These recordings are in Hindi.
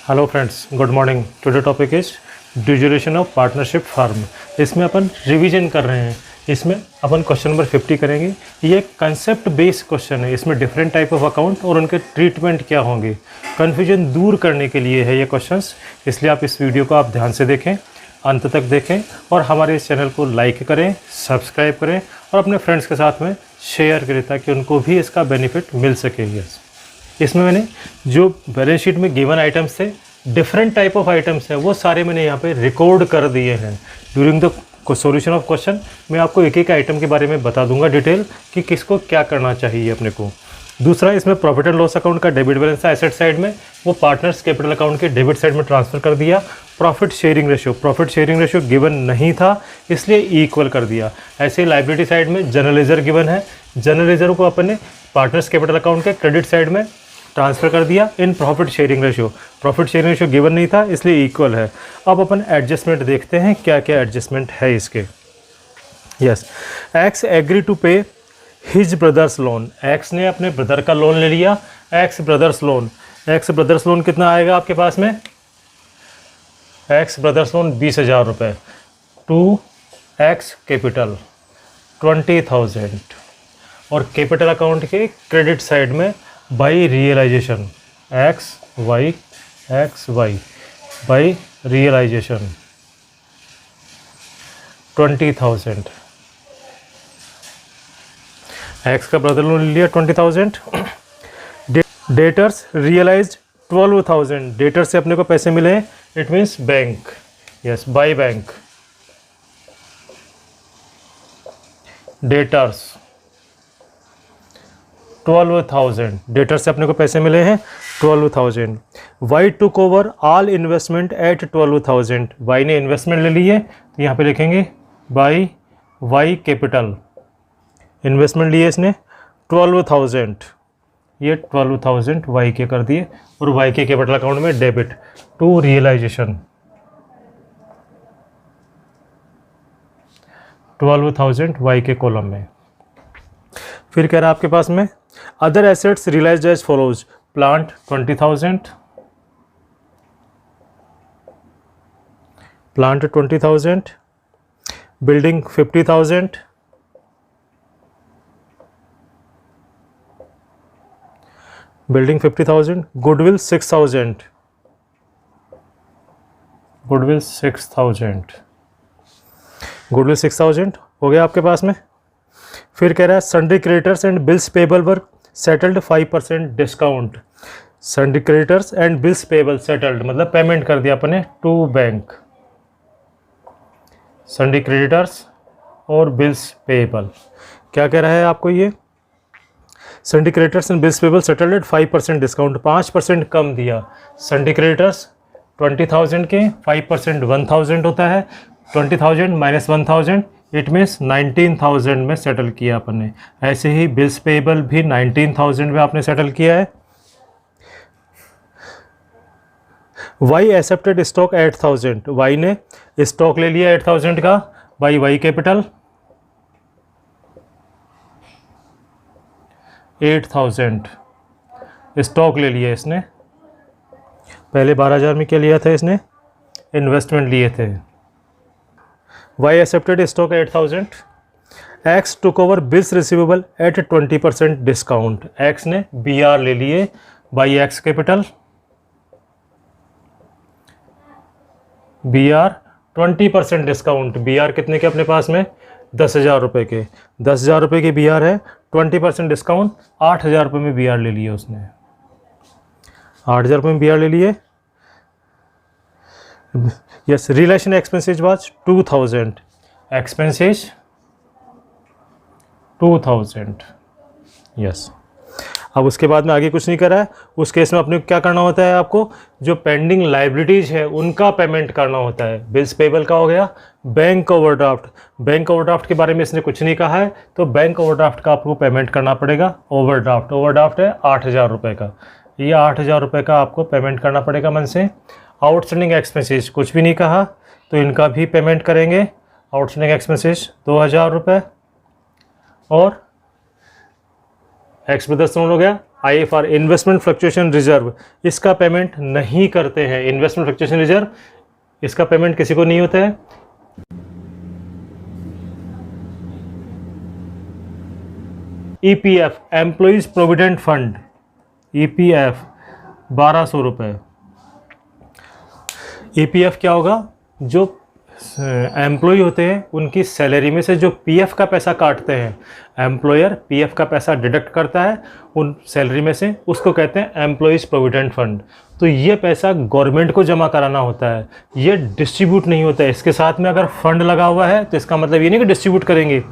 Hello friends, good morning. Today topic is duration of partnership firm. इसमें अपन रिवीजन कर रहे हैं। इसमें अपन क्वेश्चन नंबर 50 करेंगे। ये कंसेप्ट बेस्ड क्वेश्चन है। इसमें डिफरेंट टाइप ऑफ अकाउंट और उनके ट्रीटमेंट क्या होंगे, कन्फ्यूजन दूर करने के लिए है ये क्वेश्चंस। इसलिए आप इस वीडियो को आप ध्यान से देखें, अंत तक देखें और हमारे इस चैनल को लाइक करें, सब्सक्राइब करें और अपने फ्रेंड्स के साथ में शेयर करें ताकि उनको भी इसका बेनिफिट मिल सके। इसमें मैंने जो बैलेंस शीट में गिवन आइटम्स थे, डिफरेंट टाइप ऑफ आइटम्स हैं, वो सारे मैंने यहाँ पे रिकॉर्ड कर दिए हैं। During the solution of question मैं आपको एक एक आइटम के बारे में बता दूंगा डिटेल कि किसको क्या करना चाहिए अपने को। दूसरा, इसमें प्रॉफिट एंड लॉस अकाउंट का डेबिट बैलेंस था एसेट साइड में, वो पार्टनर्स कैपिटल अकाउंट के डेबिट साइड में ट्रांसफर कर दिया। प्रॉफिट शेयरिंग रेशियो गिवन नहीं था इसलिए इक्वल कर दिया। ऐसे ही लाइबिलिटी साइड में जनरल लेजर गिवन है, जनरल लेजर को अपन ने पार्टनर्स कैपिटल अकाउंट के क्रेडिट साइड में ट्रांसफ़र कर दिया in profit sharing ratio given नहीं था इसलिए इक्वल है। अब अपन एडजस्टमेंट देखते हैं क्या क्या एडजस्टमेंट है इसके। यस, एक्स एग्री टू पे हिज ब्रदर्स लोन। एक्स ने अपने ब्रदर का लोन ले लिया। एक्स ब्रदर्स लोन कितना आएगा आपके पास में? एक्स ब्रदर्स लोन 20,000 रुपये टू एक्स कैपिटल 20,000 और कैपिटल अकाउंट के क्रेडिट साइड में by realisation X Y by realisation 20,000। X का ब्रदर लोन लिया 20,000। Debtors realised 12,000। डेटर से अपने को पैसे मिले, it means bank. Yes, by bank. Debtors 12,000, debtor से अपने को पैसे मिले हैं 12,000। Y took over all investment at 12,000। Y ने इन्वेस्टमेंट ले ली है तो यहाँ पे लिखेंगे बाई वाई कैपिटल। इन्वेस्टमेंट लिए इसने 12,000, ये 12,000 वाई के कर दिए और वाई के कैपिटल अकाउंट में डेबिट टू रियलाइजेशन 12,000 वाई के कॉलम में। फिर कह रहा है आपके पास में other assets realised as follows. Plant 20,000, building 50,000, goodwill 6,000, goodwill 6,000 हो गया आपके पास में। फिर कह रहा है sundry creditors and bills payable were settled 5% discount. Sundry creditors and bills payable settled मतलब पेमेंट कर दिया अपने टू बैंक। सन्ड्री क्रेडिटर्स और बिल्स पेबल क्या कह रहा है आपको ये? Sundry creditors and bills payable settled at 5% discount, 5% कम दिया। सन्ड्री क्रेडिटर्स 20,000 के 5% 1,000 होता है। 20,000 माइनस 1,000 इट मीन्स 19,000 में सेटल किया अपन ने। ऐसे ही बिल्स पेबल भी 19,000 में आपने सेटल किया है। Y accepted stock 8,000। वाई ने स्टॉक ले लिया 8,000 का बाई वाई कैपिटल 8,000 स्टॉक ले लिया इसने। पहले 12,000 में क्या लिया था इसने? इन्वेस्टमेंट लिए थे। Y accepted stock 8,000। X took over bills receivable at 20% discount. X ने BR ले लिए by X capital BR 20% discount. BR कितने के अपने पास में? 10,000 रुपये के। 10,000 रुपये की BR है, 20% डिस्काउंट 8,000 रुपये में BR ले लिए उसने। 8,000 रुपये में BR ले लिए। Yes, relation expenses was 2,000। Expenses 2,000। Yes, अब उसके बाद में आगे कुछ नहीं करा है। उस केस में अपने को क्या करना होता है? आपको जो पेंडिंग लाइबिलिटीज है उनका पेमेंट करना होता है। बिल्स पेबल का हो गया। बैंक ओवरड्राफ्ट के बारे में इसने कुछ नहीं कहा है तो बैंक ओवरड्राफ्ट का आपको पेमेंट करना पड़ेगा। ओवरड्राफ्ट है 8,000 रुपये का। ये 8,000 रुपये का आपको पेमेंट करना पड़ेगा मन से। आउटस्टैंडिंग एक्सपेंसेस कुछ भी नहीं कहा तो इनका भी पेमेंट करेंगे। आउटस्टैंडिंग एक्सपेंसेस 2,000 रुपये और एक्स ब्रदर्स लोन हो गया IFR इन्वेस्टमेंट फ्लक्चुएशन रिजर्व, इसका पेमेंट नहीं करते हैं। इन्वेस्टमेंट फ्लक्चुएशन रिजर्व इसका पेमेंट किसी को नहीं होता है। EPF employees provident fund, EPF 1200 रुपये। EPF क्या होगा, जो एम्प्लॉय होते हैं उनकी सैलरी में से जो पीएफ का पैसा काटते हैं, एम्प्लॉयर पीएफ का पैसा डिडक्ट करता है उन सैलरी में से, उसको कहते हैं एम्प्लॉयज़ प्रोविडेंट फंड। तो ये पैसा गवर्नमेंट को जमा कराना होता है, ये डिस्ट्रीब्यूट नहीं होता है। इसके साथ में अगर फंड लगा हुआ है तो इसका मतलब ये नहीं कि डिस्ट्रीब्यूट करेंगे,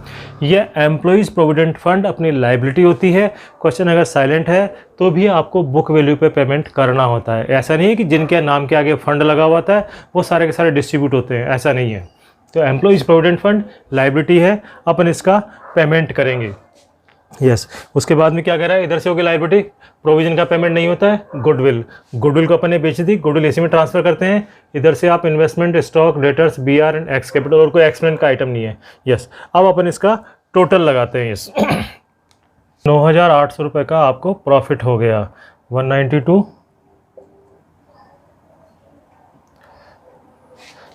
ये एम्प्लॉयज़ प्रोविडेंट फंड अपनी लाइबिलिटी होती है। क्वेश्चन अगर साइलेंट है तो भी आपको बुक वैल्यू पे पेमेंट करना होता है। ऐसा नहीं है कि जिनके नाम के आगे फंड लगा हुआ था वो सारे के सारे डिस्ट्रीब्यूट होते हैं, ऐसा नहीं है। तो एम्प्लॉयज़ प्रोविडेंट फंड लाइबिलिटी है, अपन इसका पेमेंट करेंगे। यस उसके बाद में क्या कह रहा है, इधर से होगी लाइबिलिटी, प्रोविजन का पेमेंट नहीं होता है। गुडविल, गुडविल को अपन ने बेची थी, गुडविल इसी में ट्रांसफर करते हैं। इधर से आप investment, stock, debtors, BR and x capital, और कोई एक्सपेंस का आइटम नहीं है। यस अब अपन इसका टोटल लगाते हैं। यस 9,800 रुपये का आपको प्रॉफिट हो गया। 192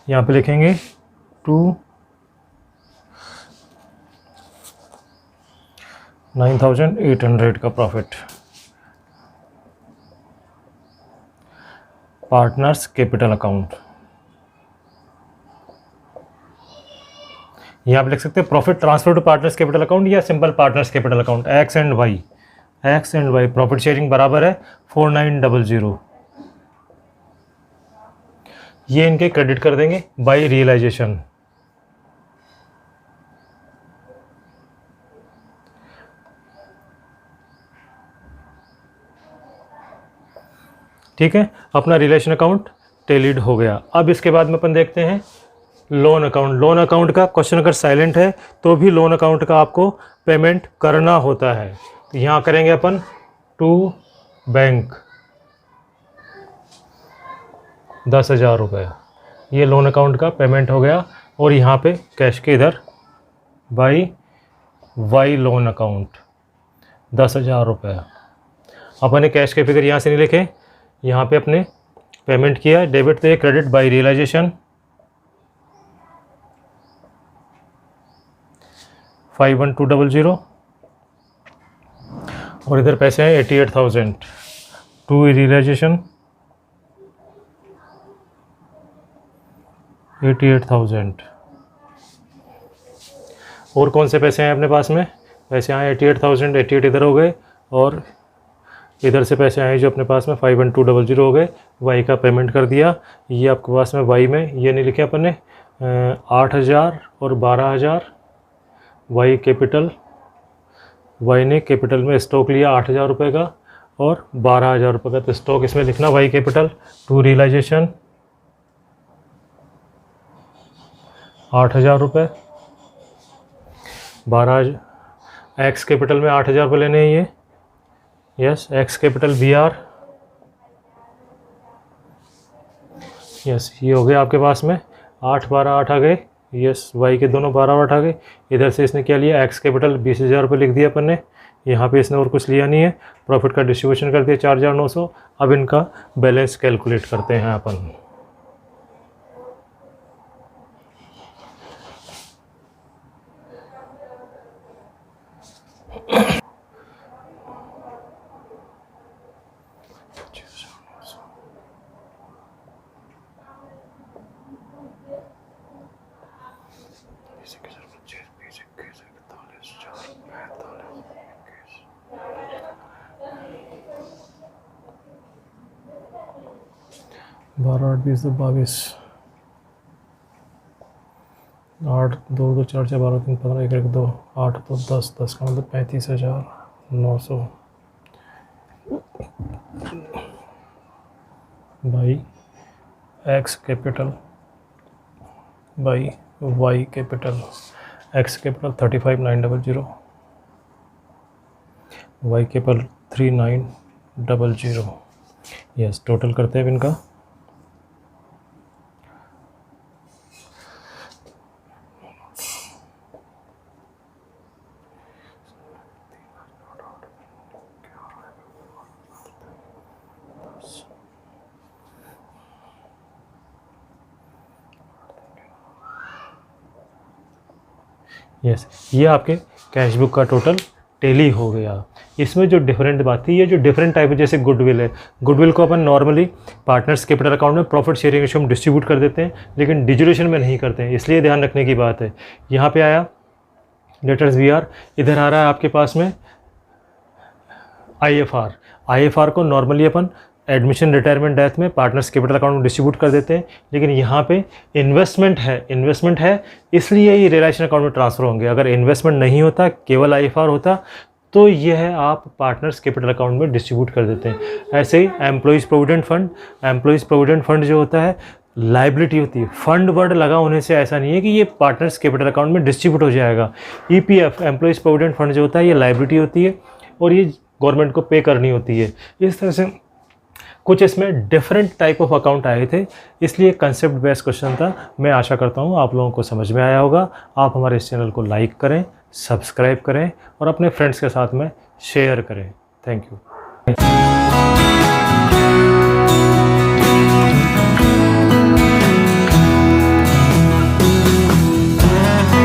यहाँ पे लिखेंगे 9,800 का प्रॉफिट। पार्टनर्स कैपिटल अकाउंट, यहाँ पे लिख सकते हैं profit transfer to partners capital account या simple partners capital account. X and Y profit sharing बराबर है 4900। ये इनके क्रेडिट कर देंगे बाय रियलाइजेशन। ठीक है, अपना रिलेशन अकाउंट टेलीड हो गया। अब इसके बाद में अपन देखते हैं लोन अकाउंट। लोन अकाउंट का क्वेश्चन अगर साइलेंट है तो भी लोन अकाउंट का आपको पेमेंट करना होता है। तो यहाँ करेंगे अपन टू बैंक 10,000 रुपये, ये लोन अकाउंट का पेमेंट हो गया। और यहाँ पे कैश के इधर बाई वाई लोन अकाउंट 10,000 रुपये। अपन ने कैश के फिगर यहाँ से नहीं लिखे, यहाँ पे अपने पेमेंट किया, डेबिट पे क्रेडिट बाय रियलाइजेशन 51200। और इधर पैसे हैं 88,000 टू रियलाइजेशन 88,000। और कौन से पैसे हैं अपने पास में, पैसे आए 88,000, 88 इधर हो गए, और इधर से पैसे आए जो अपने पास में 51200 हो गए। वाई का पेमेंट कर दिया। ये आपके पास में वाई में ये नहीं लिखे अपन ने 8,000 और 12,000 वाई कैपिटल। वाई ने कैपिटल में स्टॉक लिया 8,000 रुपये का और 12,000 रुपये का, तो स्टॉक इसमें लिखना वाई कैपिटल टू रियलाइजेशन 8,000 रुपये। 12 एक्स कैपिटल में 8,000 रुपये लेने हैं ये। Yes x capital BR। Yes ये हो गया आपके पास में 8 12 8 आ गए। यस वाई के दोनों 12 8 आ गए। इधर से इसने क्या लिया, एक्स कैपिटल 20,000 रुपये लिख दिया अपन ने। यहाँ पे इसने और कुछ लिया नहीं है। प्रॉफिट का डिस्ट्रीब्यूशन कर दिया 4,900। अब इनका बैलेंस कैलकुलेट करते हैं अपन। बारह 8 20 तो 22, 8 2 2 4 4 12 3 15 1 1 2 8 तो 10 10 का मतलब 35,900 by X capital by Y capital. X capital 35,900, Y capital 39,000। Yes total करते हैं इनका। यस, ये आपके कैश बुक का टोटल टेली हो गया। इसमें जो डिफरेंट बात थी, ये जो डिफरेंट टाइप है, जैसे गुडविल है, गुडविल को अपन नॉर्मली पार्टनर्स कैपिटल अकाउंट में प्रॉफिट शेयरिंग रेशियो में डिस्ट्रीब्यूट कर देते हैं, लेकिन डिजुरेशन में नहीं करते हैं, इसलिए ध्यान रखने की बात है। यहाँ पे आया डेटर्स वीआर, इधर आ रहा है आपके पास में आईएफआर। आईएफआर को नॉर्मली अपन एडमिशन, रिटायरमेंट, डेथ में पार्टनर्स कैपिटल अकाउंट में डिस्ट्रीब्यूट कर देते हैं, लेकिन यहाँ पे इन्वेस्टमेंट है इसलिए ये रियलाइजेशन अकाउंट में ट्रांसफ़र होंगे। अगर इन्वेस्टमेंट नहीं होता, केवल आईएफआर होता, तो यह है आप पार्टनर्स कैपिटल अकाउंट में डिस्ट्रीब्यूट कर देते हैं। ऐसे ही एम्प्लॉइज़ प्रोविडेंट फंड जो होता है लाइबिलिटी होती है। फंड वर्ड लगा होने से ऐसा नहीं है कि ये पार्टनर्स कैपिटल अकाउंट में डिस्ट्रीब्यूट हो जाएगा। ईपीएफ, एम्प्लॉइज़ प्रोविडेंट फंड जो होता है, ये लाइबिलिटी होती है और ये गवर्नमेंट को पे करनी होती है। इस तरह से कुछ इसमें डिफरेंट टाइप ऑफ अकाउंट आए थे, इसलिए कंसेप्ट बेस्ड क्वेश्चन था। मैं आशा करता हूँ आप लोगों को समझ में आया होगा। आप हमारे इस चैनल को लाइक करें, सब्सक्राइब करें और अपने फ्रेंड्स के साथ में शेयर करें। Thank you.